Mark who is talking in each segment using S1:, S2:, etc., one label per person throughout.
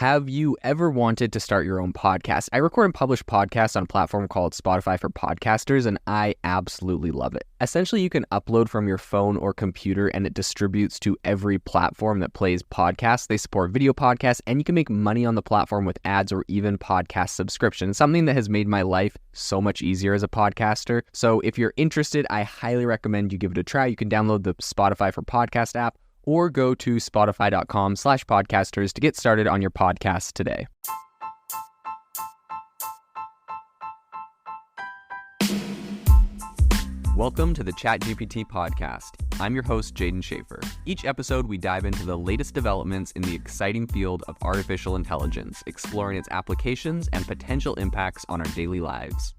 S1: Have you ever wanted to start your own podcast? I record and publish podcasts on a platform called Spotify for Podcasters, and I absolutely love it. Essentially, you can upload from your phone or computer, and it distributes to every platform that plays podcasts. They support video podcasts, and you can make money on the platform with ads or even podcast subscriptions, something that has made my life so much easier as a podcaster. So if you're interested, I highly recommend you give it a try. You can download the Spotify for Podcast app, or go to spotify.com/podcasters to get started on your podcast today. Welcome to the ChatGPT podcast. I'm your host, Jaden Schaefer. Each episode, we dive into the latest developments in the exciting field of artificial intelligence, exploring its applications and potential impacts on our daily lives.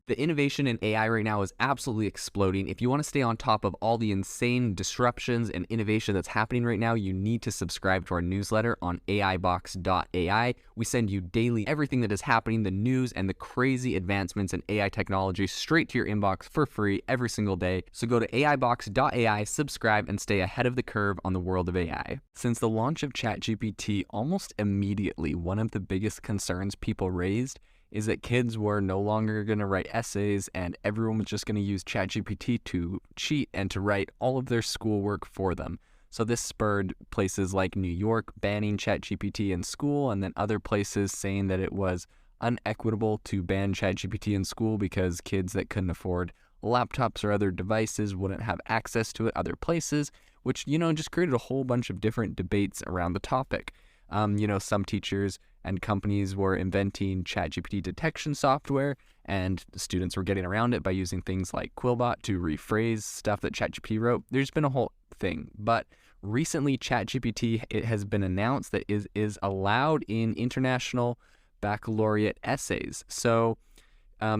S1: The innovation in AI right now is absolutely exploding. If you want to stay on top of all the insane disruptions and innovation that's happening right now, you need to subscribe to our newsletter on AIBox.ai. We send you daily everything that is happening, the news and the crazy advancements in AI technology straight to your inbox for free every single day. So go to AIBox.ai, subscribe, and stay ahead of the curve on the world of AI. Since the launch of ChatGPT, almost immediately, one of the biggest concerns people raised is that kids were no longer going to write essays and everyone was just going to use ChatGPT to cheat and to write all of their schoolwork for them. So this spurred places like New York banning ChatGPT in school, and then other places saying that it was unequitable to ban ChatGPT in school because kids that couldn't afford laptops or other devices wouldn't have access to it other places, which, just created a whole bunch of different debates around the topic. Some teachers and companies were inventing ChatGPT detection software, and students were getting around it by using things like Quillbot to rephrase stuff that ChatGPT wrote. There's been a whole thing, but recently ChatGPT, it has been announced that is allowed in international baccalaureate essays. So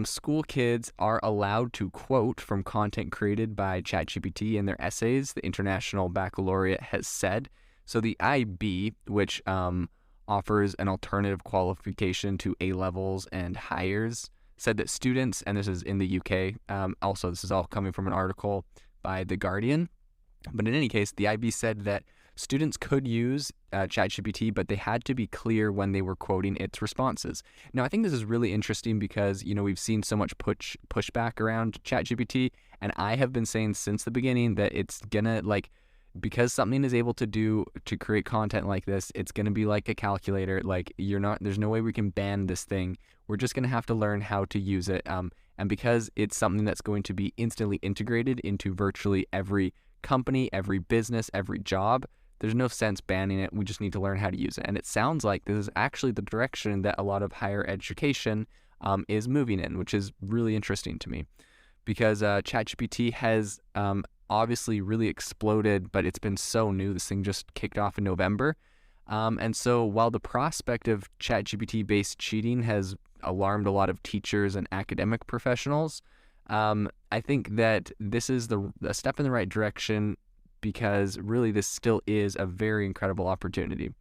S1: school kids are allowed to quote from content created by ChatGPT in their essays, the International Baccalaureate has said. So the IB, which offers an alternative qualification to A-levels and higher, said that students, and this is in the UK, also this is all coming from an article by The Guardian, but in any case, the IB said that students could use ChatGPT, but they had to be clear when they were quoting its responses. Now, I think this is really interesting because, we've seen so much pushback around ChatGPT, and I have been saying since the beginning that it's gonna, because something is able to create content like this, it's going to be like a calculator. There's no way we can ban this thing. We're just going to have to learn how to use it. And because it's something that's going to be instantly integrated into virtually every company, every business, every job, there's no sense banning it. We just need to learn how to use it. And it sounds like this is actually the direction that a lot of higher education is moving in, which is really interesting to me, because ChatGPT has obviously really exploded, but it's been so new. This thing just kicked off in November. And so while the prospect of ChatGPT-based cheating has alarmed a lot of teachers and academic professionals, I think that this is a step in the right direction, because really this still is a very incredible opportunity.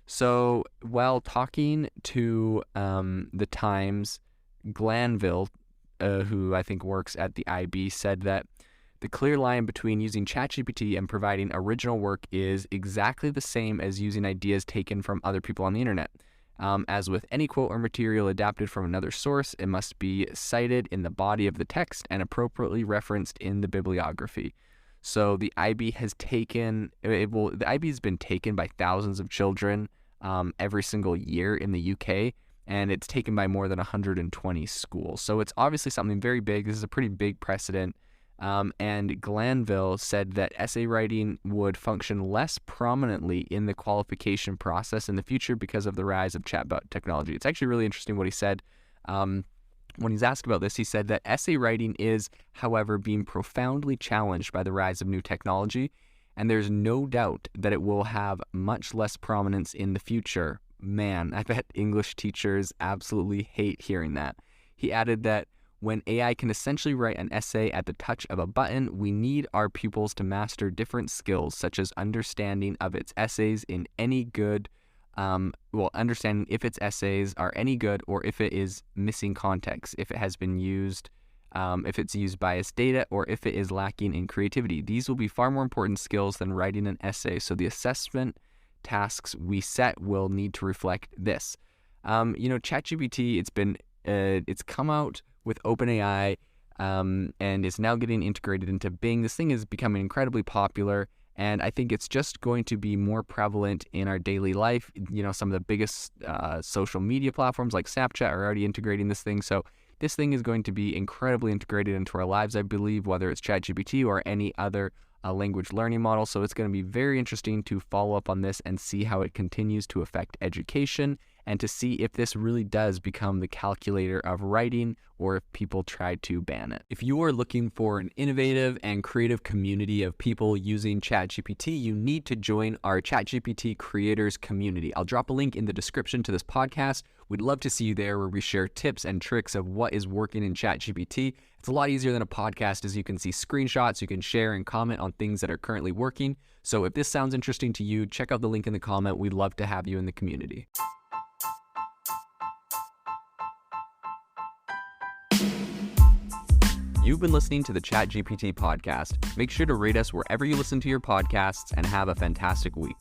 S1: So while talking to the Times, Glanville, who I think works at the IB, said that the clear line between using ChatGPT and providing original work is exactly the same as using ideas taken from other people on the internet. As with any quote or material adapted from another source, it must be cited in the body of the text and appropriately referenced in the bibliography. So the IB has been taken by thousands of children every single year in the UK, and it's taken by more than 120 schools. So it's obviously something very big. This is a pretty big precedent. And Glanville said that essay writing would function less prominently in the qualification process in the future because of the rise of chatbot technology. It's actually really interesting what he said. When he's asked about this, he said that essay writing is, however, being profoundly challenged by the rise of new technology, and there's no doubt that it will have much less prominence in the future. Man, I bet English teachers absolutely hate hearing that. He added that when AI can essentially write an essay at the touch of a button, we need our pupils to master different skills, such as understanding of its essays in any good, understanding if its essays are any good or if it is missing context, if it has been used if it's used biased data, or if it is lacking in creativity. These will be far more important skills than writing an essay. So the assessment tasks we set will need to reflect this. ChatGPT, it's come out with OpenAI, and is now getting integrated into Bing. This thing is becoming incredibly popular, and I think it's just going to be more prevalent in our daily life. Some of the biggest social media platforms like Snapchat are already integrating this thing. So this thing is going to be incredibly integrated into our lives, I believe, whether it's ChatGPT or any other language learning model. So it's going to be very interesting to follow up on this and see how it continues to affect education, and to see if this really does become the calculator of writing, or if people try to ban it. If you are looking for an innovative and creative community of people using ChatGPT, you need to join our ChatGPT creators community. I'll drop a link in the description to this podcast. We'd love to see you there, where we share tips and tricks of what is working in ChatGPT. It's a lot easier than a podcast, as you can see screenshots, you can share and comment on things that are currently working. So if this sounds interesting to you, check out the link in the comment. We'd love to have you in the community. You've been listening to the ChatGPT podcast. Make sure to rate us wherever you listen to your podcasts, and have a fantastic week.